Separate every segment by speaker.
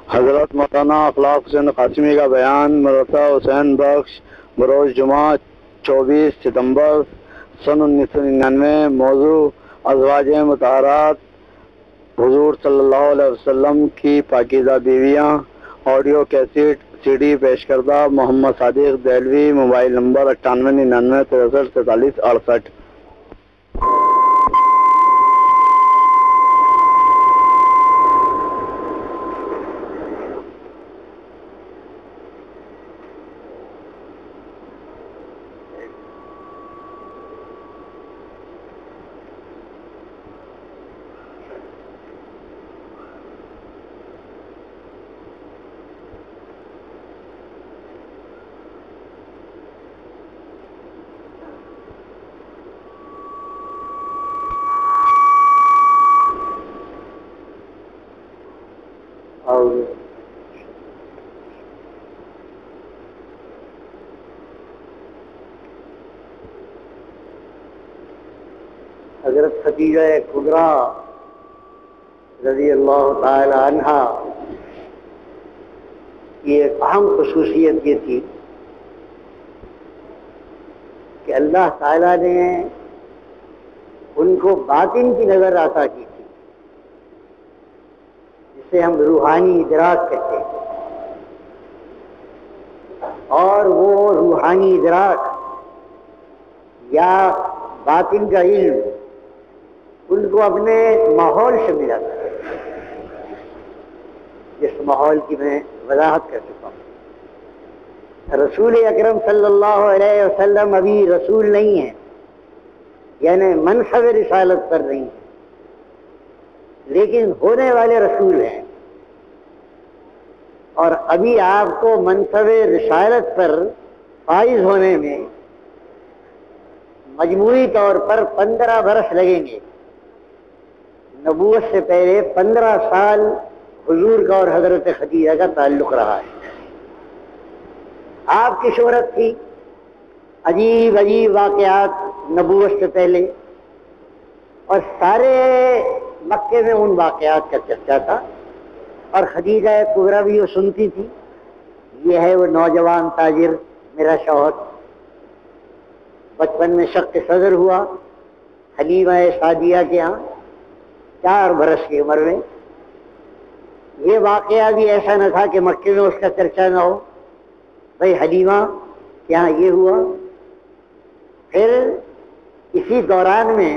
Speaker 1: حضرت مولانا اخلاق حسین قاسمی کا بیان مدرسہ حسین بخش بروز جمعہ 24 ستمبر سن 1999۔ موضوع ازواج مطہرات حضور صلی اللہ علیہ وسلم کی پاکیزہ بیویاں۔ آڈیو کیسٹ سی ڈی پیش کردہ محمد صادق دہلوی، موبائل نمبر 9899 63 43 68۔
Speaker 2: حضرت خدیجہ کبریٰ رضی اللہ تعالی عنہا کی ایک اہم خصوصیت یہ تھی کہ اللہ تعالیٰ نے ان کو باطن کی نظر عطا کی تھی، جسے ہم روحانی ادراک کہتے ہیں، اور وہ روحانی ادراک یا باطن کا علم ان کو اپنے ماحول سے ملا تھا، جس ماحول کی میں وضاحت کر چکا ہوں۔ رسول اکرم صلی اللہ علیہ وسلم ابھی رسول نہیں ہیں، یعنی منصب رسالت پر نہیں ہیں، لیکن ہونے والے رسول ہیں، اور ابھی آپ کو منصب رسالت پر فائز ہونے میں مجموعی طور پر 15 برس لگیں گے۔ نبوت سے پہلے 15 سال حضور کا اور حضرت خدیجہ کا تعلق رہا ہے۔ آپ کی شہرت تھی، عجیب عجیب واقعات نبوت سے پہلے، اور سارے مکے میں ان واقعات کا چرچا تھا، اور خدیجہ کبریٰ بھی وہ سنتی تھی، یہ ہے وہ نوجوان تاجر میرا شوہر۔ بچپن میں شق صدر ہوا حلیمہ سعدیہ کے ہاں 4 برس کی عمر میں۔ یہ واقعہ بھی ایسا نہ تھا کہ مکے میں اس کا چرچا نہ ہو، بھائی حلیمہ کیا یہ ہوا۔ پھر اسی دوران میں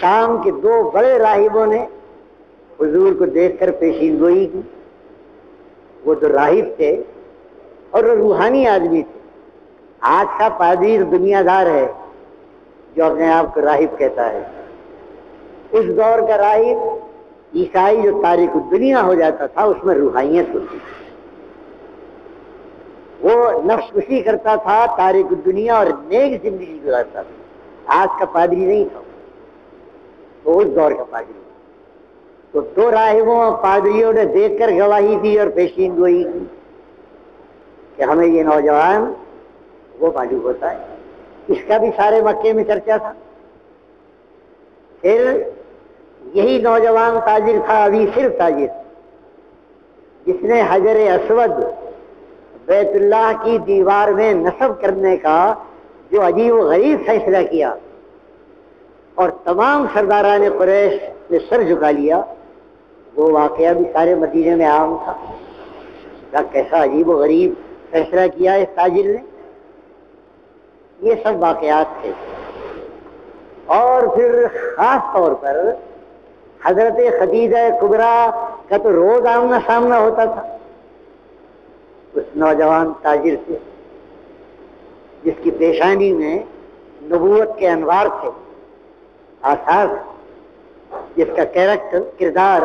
Speaker 2: شام کے 2 بڑے راہبوں نے حضور کو دیکھ کر پیشین گوئی کی۔ وہ تو راہب تھے اور وہ روحانی آدمی تھے۔ آج کا پادری دنیا دار ہے جو اپنے آپ کو راہب کہتا ہے، اس دور کا راہب عیسائی جو تارک الدنیا ہو جاتا تھا، اس میں روحانیت ہوتی تھی، وہ نفس کشی کرتا تھا، تارک الدنیا اور نیک زندگی گزارتا تھا۔ آج کا پادری نہیں تھا، تو اس دور کا پادری۔ تو 2 راہبوں اور پادریوں نے دیکھ کر گواہی دی اور پیشین گوئی کی کہ ہمیں یہ نوجوان وہ معلوم ہوتا ہے۔ اس کا بھی سارے مکے میں چرچا تھا۔ پھر یہی نوجوان تاجر تھا، ابھی صرف تاجر، جس نے حجر اسود بیت اللہ کی دیوار میں نصب کرنے کا جو عجیب و غریب فیصلہ کیا، اور تمام سرداران قریش نے سر جھکا لیا۔ وہ واقعہ بھی سارے مدینے میں عام تھا، کیسا عجیب و غریب فیصلہ کیا اس تاجر نے۔ یہ سب واقعات تھے۔ اور پھر خاص طور پر حضرت خدیجہ کبریٰ کا تو روز آمنا سامنا ہوتا تھا اس نوجوان تاجر سے، جس کی پیشانی میں نبوت کے انوار تھے، آثار، جس کا کردار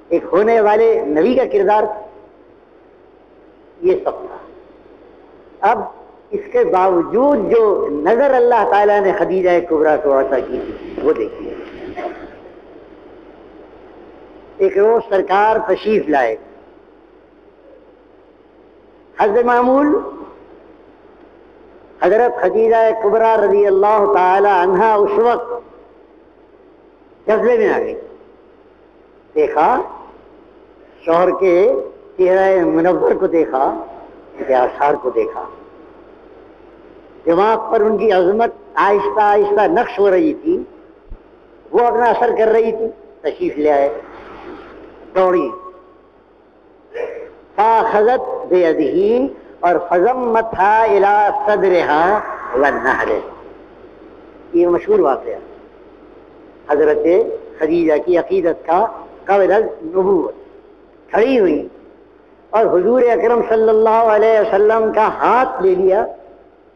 Speaker 2: ایک ہونے والے نبی کا کردار تھا۔ یہ سب تھا۔ اب اس کے باوجود جو نظر اللہ تعالیٰ نے خدیجہ کبریٰ کو عطا کی تھی وہ دیکھیے۔ ایک روز سرکار تشریف لائے، حضرت معمول حضرت خدیجہ کبریٰ رضی اللہ تعالی عنہا اس وقت جذبے میں آ گئی۔ دیکھا شوہر کے چہرہ منور کو دیکھا، ان کے آثار کو دیکھا، دماغ پر ان کی عظمت آہستہ آہستہ نقش ہو رہی تھی، وہ اپنا اثر کر رہی تھی، تشریف لے آئے، دوڑی فاخذت بیدہ اور فضمتھا الی صدرہا ونہرہ. یہ مشہور واقعہ حضرت خدیجہ کی عقیدت کا قبل النبوت. کھڑی ہوئی اور حضور اکرم صلی اللہ علیہ وسلم کا ہاتھ لے لیا،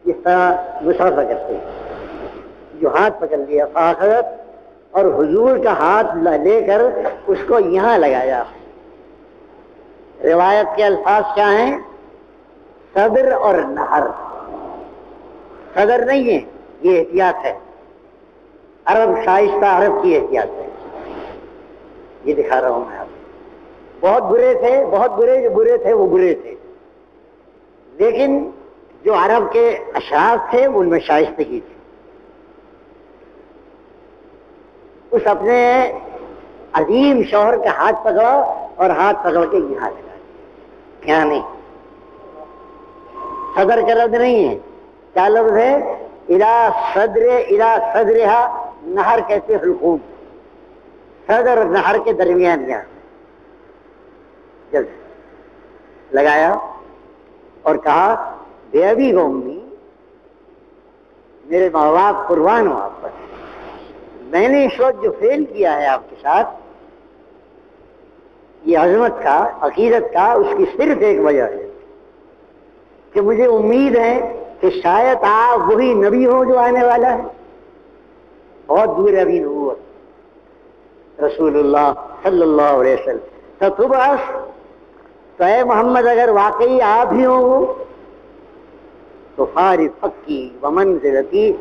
Speaker 2: جس طرح مصافحہ کرتے ہیں، جو ہاتھ پکڑ لیا، فاخذت، اور حضور کا ہاتھ لے کر اس کو یہاں لگایا. روایت کے الفاظ کیا ہیں؟ صدر اور نہر. صدر نہیں ہے، یہ احتیاط ہے، عرب شائستہ عرب کی احتیاط ہے. یہ دکھا رہا ہوں میں آپ کو. بہت برے تھے، بہت برے، جو برے تھے وہ برے تھے، لیکن جو عرب کے اشراف تھے ان میں شائستگی تھی. اس اپنے عظیم شوہر کا ہاتھ پکڑا اور ہاتھ پکڑ کے یہاں لگا. کیا نہیں، صدر کا لفظ نہیں ہے، کیا لفظ ہے؟ الی صدرہا، نہر کہتے حلقوم، صدر اور نہر کے درمیان یہاں جلد لگایا اور کہا بے ابی و امی، میرے ماں باپ قربان ہو آپ پر، میں نے اس وقت جو فیل کیا ہے آپ کے ساتھ، یہ عظمت کا، عقیدت کا، اس کی صرف ایک وجہ ہے کہ مجھے امید ہے کہ شاید آپ وہی نبی ہو جو آنے والا ہے. بہت دور ابھی نبوت. رسول اللہ صلی اللہ علیہ وسلم ستبعث، تو اے محمد اگر واقعی آپ ہی ہوں تو فارف حقی و منزلتی،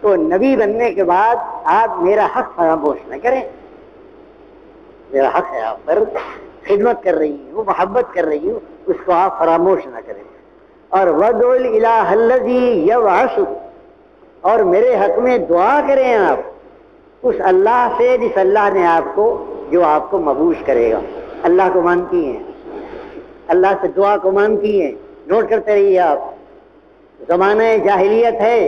Speaker 2: تو نبی بننے کے بعد آپ میرا حق فراموش نہ کریں. میرا حق ہے آپ پر، خدمت کر رہی ہوں، محبت کر رہی ہوں، اس کو آپ فراموش نہ کریں. اور وَدْعُ الْإِلَٰهَ الَّذِي يَبْعَثُ، اور میرے حق میں دعا کریں آپ اس اللہ سے جس اللہ نے آپ کو، جو آپ کو مبعوث کرے گا. اللہ کو مانتی ہیں، اللہ سے دعا کو مانتی ہیں. نوٹ کرتے رہیے آپ. زمانہ جاہلیت ہے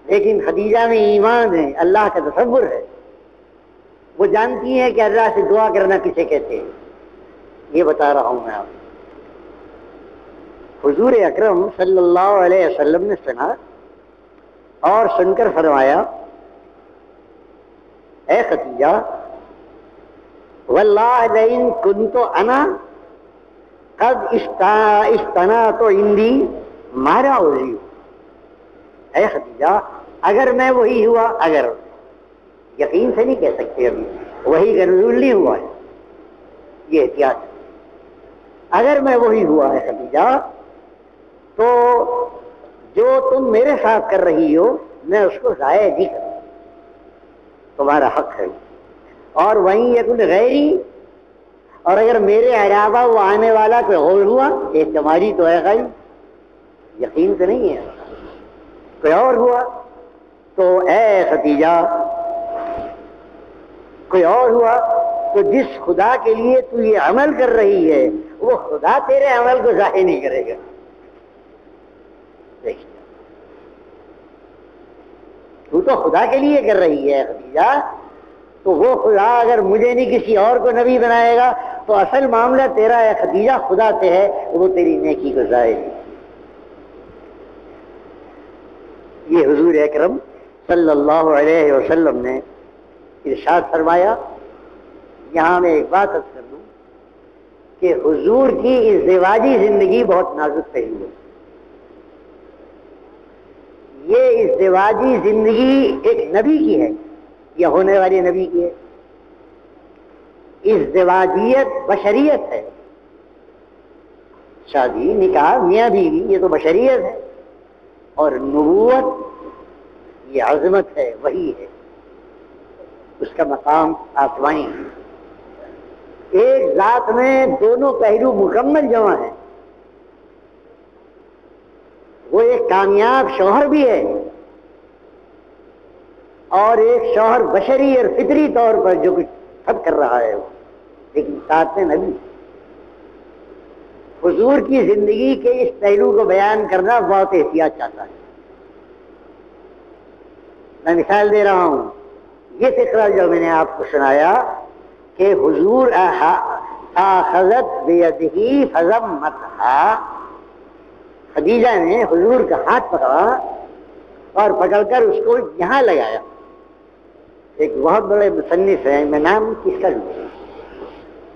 Speaker 2: لیکن خدیجہ میں ایمان ہے، اللہ کا تصور ہے. وہ جانتی ہیں کہ اللہ سے دعا کرنا کسے کہتے ہیں. یہ بتا رہا ہوں میں آپ. حضور اکرم صلی اللہ علیہ وسلم نے سنا اور سن کر فرمایا، اے خدیجہ، واللہ لئن کنت انا قد استنعت عندی ما لا اضیع. اے خدیجہ، اگر میں وہی ہوا، اگر یقین سے نہیں کہہ سکتے، ابھی وہی کا نزول نہیں ہوا ہے، یہ احتیاط ہے. اگر میں وہی ہوا ہے خدیجہ، تو جو تم میرے ساتھ کر رہی ہو میں اس کو ضائع نہیں کروں، تمہارا حق ہے. اور وہیں یکن غیری، اور اگر میرے علاوہ وہ آنے والا کوئی اور ہوا، احتمالی تو ہے غیب، یقین تو نہیں ہے، کوئی اور ہوا، تو اے خدیجہ کوئی اور ہوا تو جس خدا کے لیے تو یہ عمل کر رہی ہے وہ خدا تیرے عمل کو ضائع نہیں کرے گا. تو خدا کے لیے کر رہی ہے خدیجہ، تو وہ خدا اگر مجھے نہیں کسی اور کو نبی بنائے گا تو اصل معاملہ تیرا ہے خدیجہ، خدا سے ہے، وہ تیری نیکی کو ضائع نہیں. یہ حضور اکرم صلی اللہ علیہ وسلم نے ارشاد فرمایا. یہاں میں ایک بات عرض کر دوں کہ حضور کی ازدواجی زندگی بہت نازک پہلو ہے. یہ ازدواجی زندگی ایک نبی کی ہے یا ہونے والے نبی کی ہے. ازدواجیت بشریت ہے، شادی نکاح میاں بیوی یہ تو بشریت ہے، اور نبوت یہ عظمت ہے، وہی ہے، اس کا مقام آسمانی ہے. ایک ذات میں دونوں پہلو مکمل جمع ہیں. وہ ایک کامیاب شوہر بھی ہے اور ایک شوہر بشری اور فطری طور پر جو کچھ سب کر رہا ہے وہ، لیکن ساتھ میں نبی. حضور کی زندگی کے اس پہلو کو بیان کرنا بہت احتیاط چاہتا ہے. میں مثال دے رہا ہوں. یہ فقرہ جو میں نے آپ کو سنایا کہ حضور آخذت بیدہی فضمتھا، خدیجہ نے حضور کا ہاتھ پکڑا اور پکڑ کر اس کو یہاں لگایا. ایک بہت بڑے مصنف ہیں، میں نام کس کا لوں،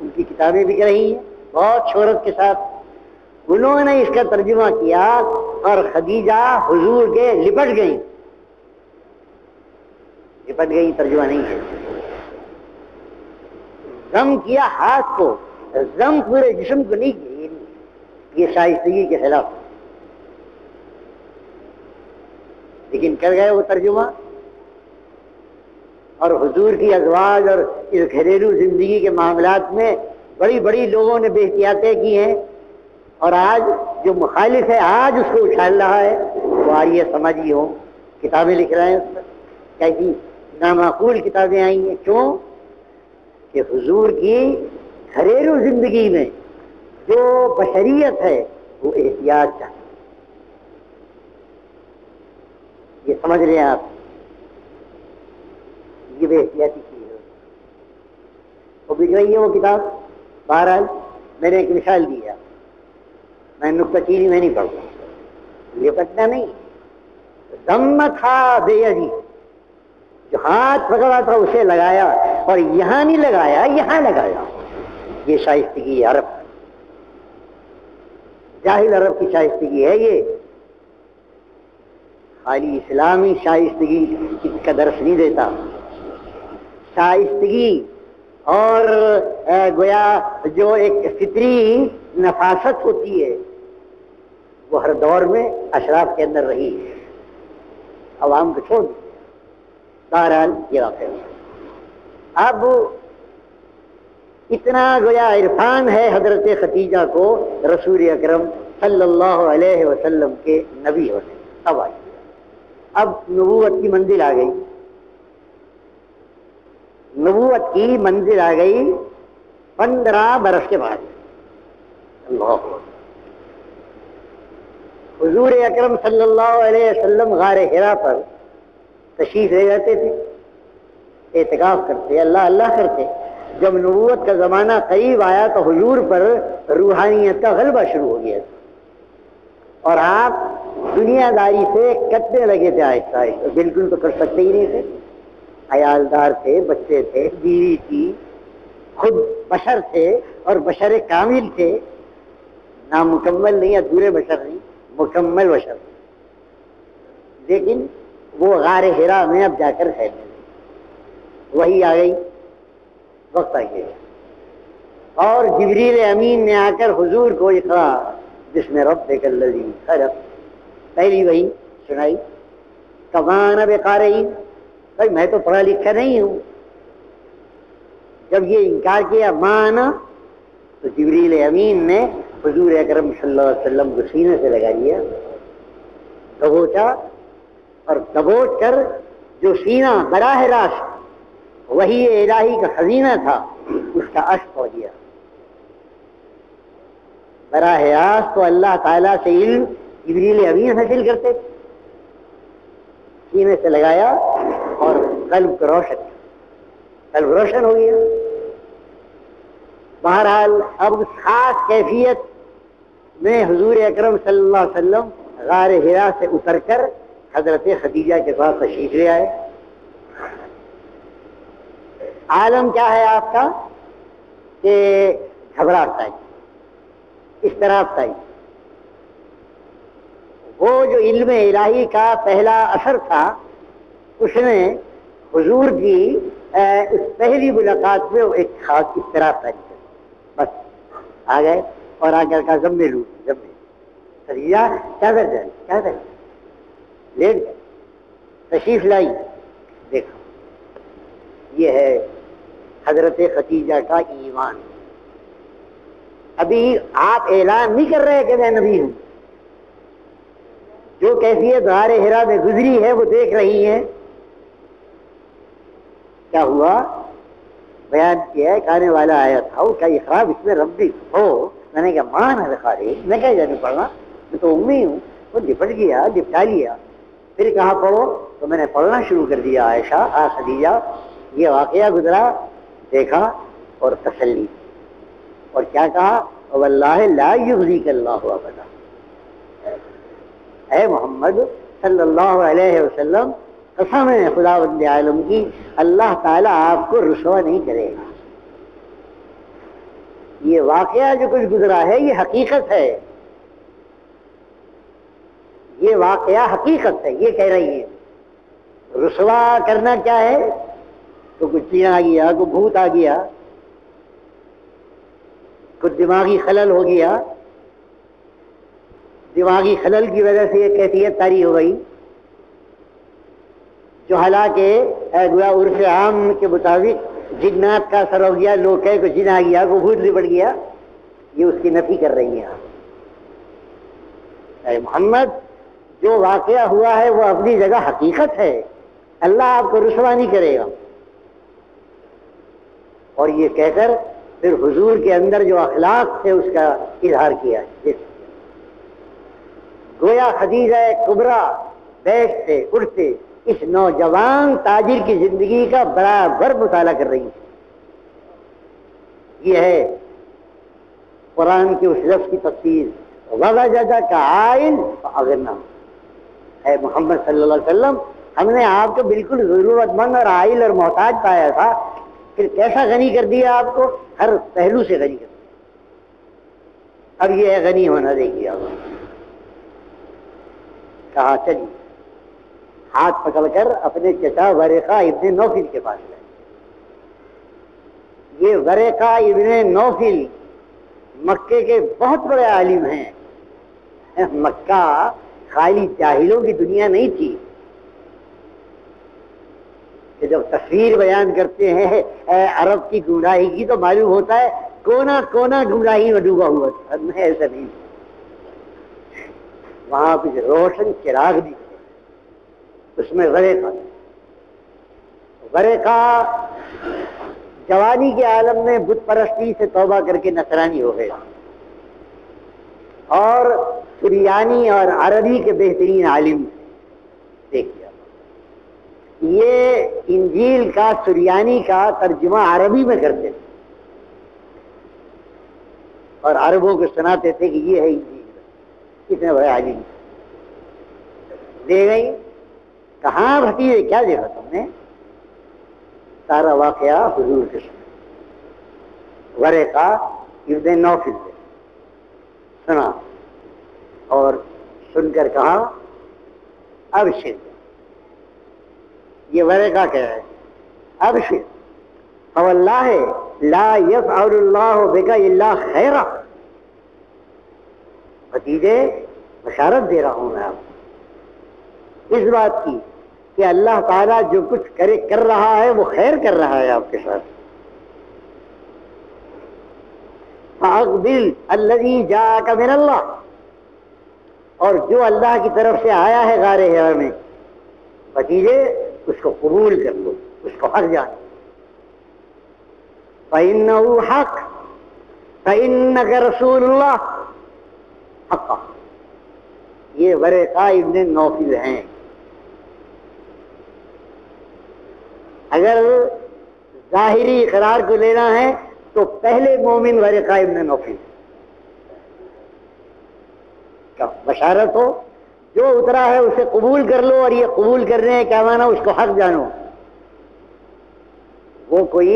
Speaker 2: ان کی کتابیں بک رہی ہیں بہت شہرت کے ساتھ. انہوں نے اس کا ترجمہ کیا اور خدیجہ حضور کے لپٹ گئیں. لپٹ گئی ترجمہ نہیں ہے، ضم کیا ہاتھ کو، ضم پورے جسم کو نہیں کیا. یہ شائستگی کے خلاف، لیکن کر گئے وہ ترجمہ. اور حضور کی ازواج اور اس گھریلو زندگی کے معاملات میں بڑی بڑی لوگوں نے بے احتیاطیں کی ہیں، اور آج جو مخالف ہے آج اس کو اچھال رہا ہے. وہ آریہ سماجی ہوں، کتابیں لکھ رہے ہیں اس پر، کیسی نامعقول کتابیں آئی ہیں. کیوں کہ حضور کی گھریلو زندگی میں جو بشریت ہے وہ احتیاط چاہتے. یہ سمجھ رہے ہیں آپ، یہ بے احتیاطی چیز ہے. وہ بک رہی ہے وہ کتاب. بہرحال میں نے ایک مثال دیا، میں نکتہ چینی میں نہیں پڑھتا، یہ پڑھنا نہیں. ضمتھا بیدی، جو ہاتھ پکڑا تھا اسے لگایا، اور یہاں نہیں لگایا، یہاں لگایا. یہ شائستگی عرب، جاہل عرب کی شائستگی ہے. یہ خالی اسلامی شائستگی کا درس نہیں دیتا. شائستگی اور گویا جو ایک فطری نفاست ہوتی ہے وہ ہر دور میں اشراف کے اندر رہی ہے، عوام کو چھوڑ دی. بہرحال یہ واقعہ. اب اتنا گویا عرفان ہے حضرت خدیجہ کو رسول اکرم صلی اللہ علیہ وسلم کے نبی ہونے. اب نبوت کی منزل آ گئی، نبوت کی منزل آ گئی 15 برس کے بعد. اللہ، حضور اکرم صلی اللہ علیہ وسلم غار حرا پر تشریف لے جاتے تھے، اعتکاف کرتے، اللہ اللہ کرتے. جب نبوت کا زمانہ قریب آیا تو حضور پر روحانیت کا غلبہ شروع ہو گیا تھا، اور آپ دنیا داری سے کٹنے لگے تھے آہستہ آہستہ. بالکل تو کر سکتے ہی نہیں تھے، عیالدار تھے، بچے تھے، بیوی تھی، خود بشر تھے اور بشر کامل تھے. نامکمل نہیں، ادھورے بشر نہیں، مکمل بشر. لیکن وہ غار حرا میں اب جا کر ہے، وہی آ گئی، وقت آ گیا. اور جبریل امین نے آ کر حضور کو اقرا بسم ربک الذی خلق، پہلی وہی سنائی. کمان بقارئ، بھائی میں تو پڑھا لکھا نہیں ہوں. جب یہ انکار کیا مانا تو جبریل امین نے حضور اکرم صلی اللہ علیہ وسلم کو سینے سے لگا لیا، دبوچا، اور دبوچ کر جو سینہ براہ راست وہی الہی کا خزینہ تھا اس کا اشک ہو گیا. براہ راست تو اللہ تعالیٰ سے علم جبریل امین حاصل کرتے، سینے سے لگایا اور قلب کو روشن، قلب روشن ہو گیا. بہرحال اب اس خاص کیفیت میں حضور اکرم صلی اللہ علیہ وسلم غار حرا سے اتر کر حضرت خدیجہ کے پاس تشریف لے آئے. عالم کیا ہے آپ کا کہ گھبراہٹ آئی، اضطراب آئی. وہ جو علم الہی کا پہلا اثر تھا اس نے حضور کی اس پہلی ملاقات میں ایک خاص اضطراب پیدا کیا. بس آ گئے اور آ کر کا ضمے لو ضمے خدیجہ چادر جائے، چادر لیٹ گئے، تشریف لائی. دیکھو یہ ہے حضرت خدیجہ کا ایمان. ابھی آپ اعلان نہیں کر رہے کہ میں نبی ہوں، جو کیفیت غار حرا میں گزری ہے وہ دیکھ رہی ہیں. کیا ہوا؟ بیان کیا ہے، کہنے والا آیا تھا وہ کیا اقرار اس میں ربی ہو میں نے کہا ماں نہ دکھا رہی، میں کیا جانے پڑھنا، میں تو امی ہوں۔ وہ لپٹ گیا، لپٹا لیا، پھر کہا پڑھو، تو میں نے پڑھنا شروع کر دیا، عائشہ خدیجہ یہ واقعہ گزرا، دیکھا اور تسلی، اور کیا کہا، واللہ لا یخزیک اللہ ابدا، اے محمد صلی اللہ علیہ وسلم قسم ہے خداوند عالم کی، اللہ تعالیٰ آپ کو رسوا نہیں کرے گا۔ یہ واقعہ جو کچھ گزرا ہے یہ حقیقت ہے، یہ واقعہ حقیقت ہے، یہ کہہ رہی ہے۔ رسوا کرنا کیا ہے، تو کچھ چین آ گیا، کوئی بھوت آ گیا، کچھ دماغی خلل ہو گیا، دماغی خلل کی وجہ سے یہ کیفیت طاری ہو گئی، جو حالانکہ گویا عرف عام کے مطابق جنات کا اثر ہو گیا، لوگ کہے کو جن آ گیا، کو بھوت لپٹ گیا، یہ اس کی نفی کر رہی ہیں۔ اے محمد جو واقعہ ہوا ہے وہ اپنی جگہ حقیقت ہے، اللہ آپ کو رسوا نہیں کرے گا۔ اور یہ کہہ کر پھر حضور کے اندر جو اخلاق تھے اس کا اظہار کیا، گویا خدیجہ کبریٰ بیٹھتے اٹھتے اس نوجوان تاجر کی زندگی کا برابر مطالعہ کر رہی ہے۔ یہ ہے قرآن کے اس لفظ کی تفسیر، وَوَجَدَكَ عَائِلًا فَأَغْنَىٰ، اے محمد صلی اللہ علیہ وسلم ہم نے آپ کو بالکل ضرورت مند اور عائل اور محتاج پایا تھا، پھر کیسا غنی کر دیا آپ کو، ہر پہلو سے غنی کر دیا۔ اب یہ ہے غنی ہونا، دیکھیے آپ، کہا چلیے، ہاتھ پکڑ کر اپنے چچا ورقہ ابن نوفل کے پاس گئے۔ یہ ورقہ ابن نوفل مکے کے بہت بڑے عالم ہیں، مکہ خالی جاہلوں کی دنیا نہیں تھی، کہ جب تصویر بیان کرتے ہیں عرب کی گمراہی کی تو معلوم ہوتا ہے کونا کونا گمراہی میں ڈوبا ہوا تھا، ایسا نہیں، وہاں کچھ روشن چراغ بھی اس میں ورقہ جوانی کے عالم میں بت پرستی سے توبہ کر کے نصرانی ہو گیا، اور سریانی اور عربی کے بہترین عالم دیکھیے، یہ انجیل کا سریانی کا ترجمہ عربی میں کرتے تھے اور عربوں کو سناتے تھے کہ یہ ہے انجیل، کتنے بڑے عالم لے گئی۔ کہاں بھتیجے کیا دیکھا تم نے، سارا واقعہ حضور کے سامنے، ورقہ ابن نوفل سے سنا اور سن کر کہا ابشر، یہ ورقہ کہہ رہا ہے ابشر فواللہ لا یفعل اللہ بک الا خیرا، بھتیجے بشارت دے رہا ہوں میں آپ کو اس بات کی کہ اللہ تعالیٰ جو کچھ کر رہا ہے وہ خیر کر رہا ہے آپ کے ساتھ۔ فَأَقْبِلْ الَّذِي جَاءَكَ مِنَ اللَّهِ، اور جو اللہ کی طرف سے آیا ہے غار حرا میں، بھتیجے اس کو قبول کر لو، اس کو حق جان، فَإِنَّهُ حق فَإِنَّكَ رَسُولُ اللَّهِ حقا، یہ ورقہ ابن نوفل ہیں۔ اگر ظاہری اقرار کو لینا ہے تو پہلے مومن ورقہ ابن نوفل کا بشارت ہو، جو اترا ہے اسے قبول کر لو، اور یہ قبول کرنے ہیں کیا معنی، اس کو حق جانو، وہ کوئی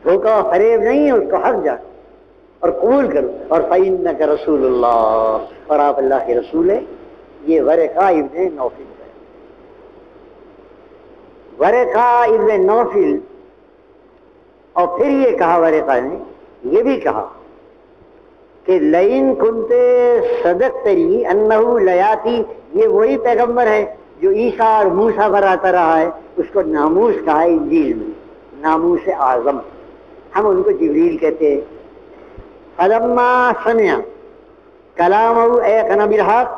Speaker 2: دھوکہ فریب نہیں ہے، اس کو حق جانو اور قبول کرو، اور فَإِنَّكَ رَسُولُ اللَّهِ، اور آپ اللہ کے رسول ہیں۔ یہ ورقہ ابن نوفل ہے، ورقہ ابن نوفل۔ اور پھر یہ کہا ورقہ نے، یہ بھی کہا کہ لئن کنت صدقتنی انہ لیاتی، یہ وہی پیغمبر ہے جو عیسیٰ اور موسیٰ پر آتا رہا ہے، اس کو ناموس کہا ہے انجیل میں، ناموس اعظم، ہم ان کو جبریل کہتے ہیں۔ فلما سمع کلامہ ایقن بالحق،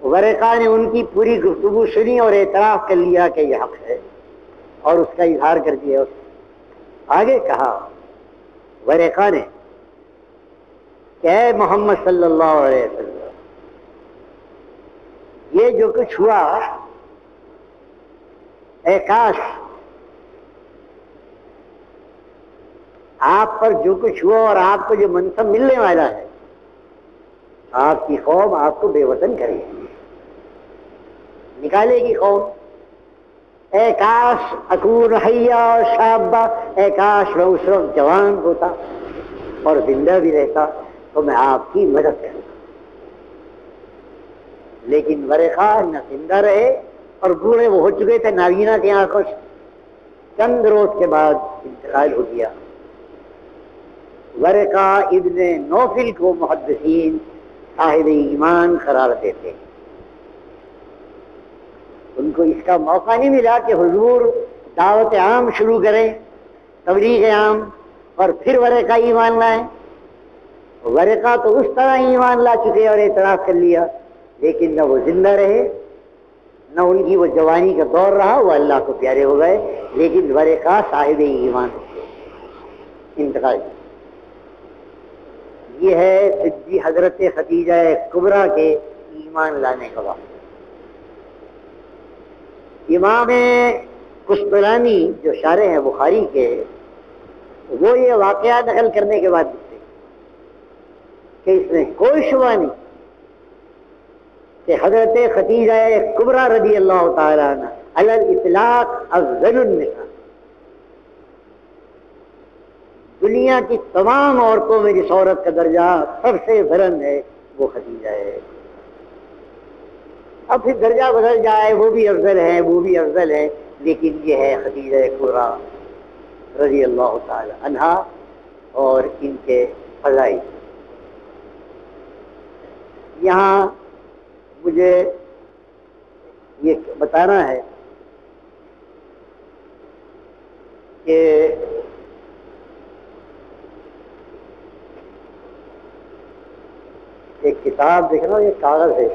Speaker 2: ورقہ نے ان کی پوری گفتگو سنی اور اعتراف کر لیا کہ یہ حق ہے، اور اس کا اظہار کر دیا۔ آگے کہا ورقہ نے کہ اے محمد صلی اللہ علیہ وسلم، یہ جو کچھ ہوا، اے کاش آپ پر جو کچھ ہوا اور آپ کو جو منصب ملنے والا ہے، آپ کی قوم آپ کو بے وطن کرے گی، نکالے گی قوم۔ اے کاش اکون حیا شابہ، اے کاش میں اس وقت جوان ہوتا اور زندہ بھی رہتا تو میں آپ کی مدد کرتا، لیکن ورقہ نہ زندہ رہے اور بوڑھے وہ ہو چکے تھے نابینا کی آنکھوں سے، چند روز کے بعد انتقال ہو گیا۔ ورقہ ابن نوفل کو محدثین صاحب ایمان قرار دیتے، ان کو اس کا موقع نہیں ملا کہ حضور دعوت عام شروع کریں، تبلیغ عام، اور پھر ورقہ ایمان لائیں۔ ورقہ تو اس طرح ایمان لا چکے اور اعتراف کر لیا، لیکن نہ وہ زندہ رہے، نہ ان کی وہ جوانی کا دور رہا، وہ اللہ کو پیارے ہو گئے، لیکن ورقہ صاحب ایمان انتقال۔ یہ ہے صدی حضرت خدیجہ کبریٰ کے ایمان لانے کا واقعہ۔ امام قسطلانی جو شارح ہیں بخاری کے، وہ یہ واقعہ نقل کرنے کے بعد لکھتے کہ اس میں کوئی شبہ نہیں کہ حضرت خدیجہ کبریٰ رضی اللہ تعالی عنہ علی الاطلاق افضل النساء، دنیا کی تمام عورتوں میں جس عورت کا درجہ سب سے بلند ہے وہ خدیجہ ہے۔ اب پھر درجہ بدل جائے، وہ بھی افضل ہے، وہ بھی افضل ہے، لیکن یہ ہے خدیجہ کبریٰ رضی اللہ تعالی عنہا اور ان کے فضائل۔ یہاں مجھے یہ بتانا ہے کہ ایک کتاب دیکھ رہا ہوں، یہ کاغذ ہے،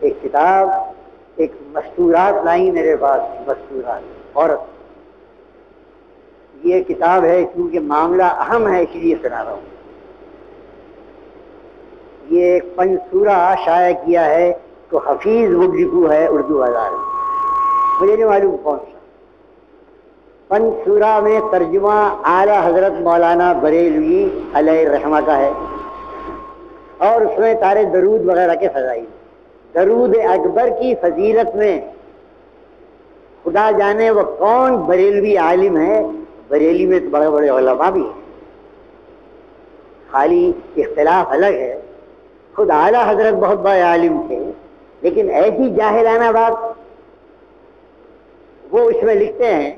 Speaker 2: ایک کتاب، ایک مستورات لائی میرے پاس، مستورات عورت، یہ کتاب ہے کیونکہ معاملہ اہم ہے اس لیے سنا رہا ہوں۔ یہ ایک پنسورہ شائع کیا ہے تو حفیظ مبلغو ہے اردو بازار میں، مجھے نہیں معلوم کون سا۔ پنسورہ میں ترجمہ اعلیٰ حضرت مولانا بریلوی علیہ الرحمہ کا ہے، اور اس میں سارے درود وغیرہ کے فضائل۔ درود اکبر کی فضیلت میں خدا جانے وہ کون بریلوی عالم ہے، بریلی میں تو بڑے بڑے علماء بھی ہیں، خالی اختلاف الگ ہے۔ خود اعلیٰ حضرت بہت بڑے عالم تھے، لیکن ایسی جاہلانہ بات، وہ اس میں لکھتے ہیں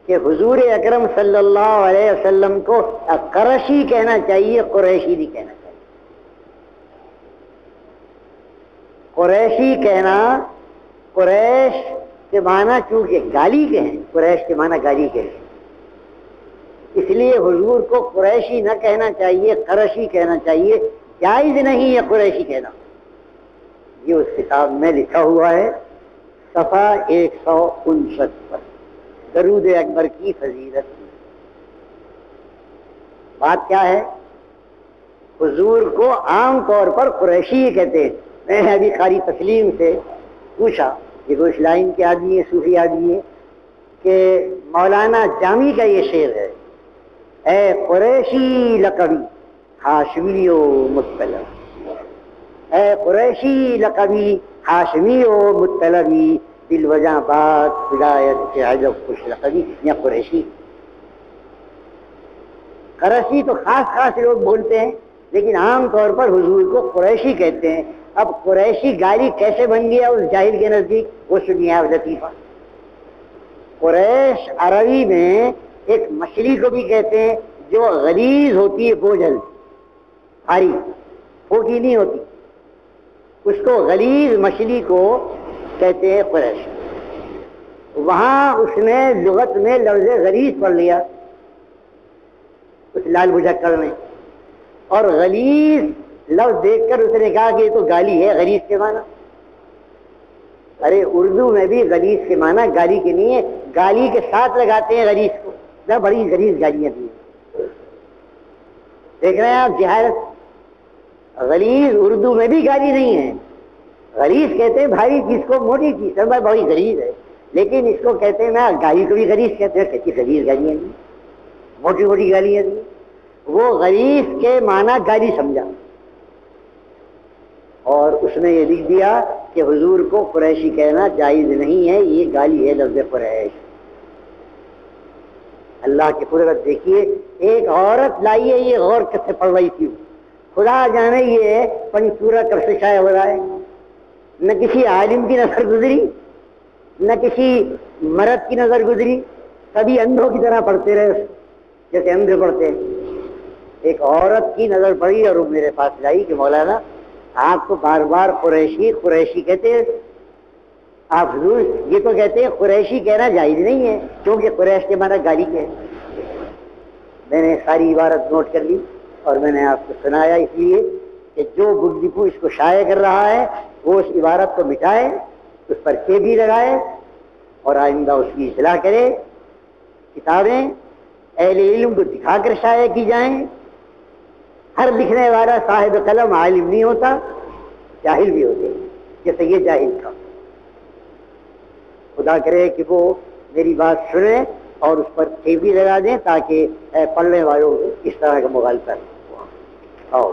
Speaker 2: کہ حضور اکرم صلی اللہ علیہ وسلم کو قرشی کہنا چاہیے، قریشی نہیں کہنا چاہیے۔ قریشی کہنا، قریش کے معنی چونکہ گالی کے ہیں، قریش کے معنی گالی کے ہیں، اس لیے حضور کو قریشی نہ کہنا چاہیے، قرشی کہنا چاہیے، جائز نہیں ہے قریشی کہنا۔ یہ اس کتاب میں لکھا ہوا ہے، صفحہ 159 پر، درود اکبر کی فضیلت۔ بات کیا ہے؟ حضور کو عام طور پر قریشی کہتے ہیں۔ میں نے ابھی قاری تسلیم سے پوچھا، یہ گوش لائن کے آدمی ہے، صوفی آدمی ہے، کہ مولانا جامی کا یہ شعر ہے، اے قریشی لقبی ہاشمی و مطلب، اے قریشی لقبی ہاشمی و مطلبی، دل وجہ بات ولایت کے عجب خوش لقبی، یا قریشی۔ قریشی تو خاص خاص لوگ بولتے ہیں، لیکن عام طور پر حضور کو قریشی کہتے ہیں۔ اب قریشی گالی کیسے بن گیا اس جاہل کے نزدیک، وہ سنیے آپ لطیفہ۔ قریش عربی میں ایک مچھلی کو بھی کہتے ہیں جو غلیظ ہوتی ہے، بوجھل، بھاری، پھوٹی نہیں ہوتی، اس کو غلیظ مچھلی کو کہتے ہیں قریش۔ وہاں اس نے لغت میں لفظ غلیظ پڑھ لیا اس لال بجھکڑ میں، اور غلیظ لفظ دیکھ کر اس نے کہا کہ یہ تو گالی ہے، غلیظ کے معنی۔ ارے اردو میں بھی غلیظ کے معنی گالی کے نہیں ہے، گالی کے ساتھ لگاتے ہیں غلیظ کو، نہ بڑی غلیظ گالیاں دی دیکھ رہے ہیں آپ جہالت۔ غلیظ اردو میں بھی گالی نہیں ہے، غلیظ کہتے ہیں بھاری چیز کو، موٹی چیز ہے بڑی غلیظ ہے، لیکن اس کو کہتے ہیں نا گالی کو بھی غلیظ کہتے ہیں، کہتی غلیظ گالیاں دی، موٹی موٹی گالیاں دی، وہ غلیظ کے معنی گالی سمجھا، اور اس نے یہ لکھ دیا کہ حضور کو قریشی کہنا جائز نہیں ہے، یہ گالی ہے لفظ قریش۔ اللہ کی قدرت دیکھیے، ایک عورت لائی ہے، یہ غور سے پڑھ رہی تھی، خدا جانے یہ پنی پورا کب سے شائع ہو رہا ہے، نہ کسی عالم کی نظر گزری، نہ کسی مرد کی نظر گزری، سبھی اندھوں کی طرح پڑھتے رہے جیسے اندھے پڑھتے ہیں۔ ایک عورت کی نظر پڑی اور وہ میرے پاس لائی کہ مولانا آپ کو بار بار قریشی قریشی کہتے ہیں، آپ حضور یہ تو کہتے ہیں قریشی کہنا جائز نہیں ہے کیونکہ قریش کے معنی گالی کے۔ میں نے ساری عبارت نوٹ کر لی اور میں نے آپ کو سنایا، اس لیے کہ جو گفتگو اس کو شائع کر رہا ہے وہ اس عبارت کو مٹائے، اس پر بھی لگائے اور آئندہ اس کی اصلاح کرے۔ کتابیں اہل علم کو دکھا کر شائع کی جائیں۔ ہر لکھنے والا صاحب قلم عالم نہیں ہوتا، جاہل بھی ہوتے جیسے یہ جاہل تھا۔ خدا کرے کہ وہ میری بات سنیں اور اس پر بھی لگا دیں تاکہ پڑھنے والوں اس طرح کا مغالطہ ہو۔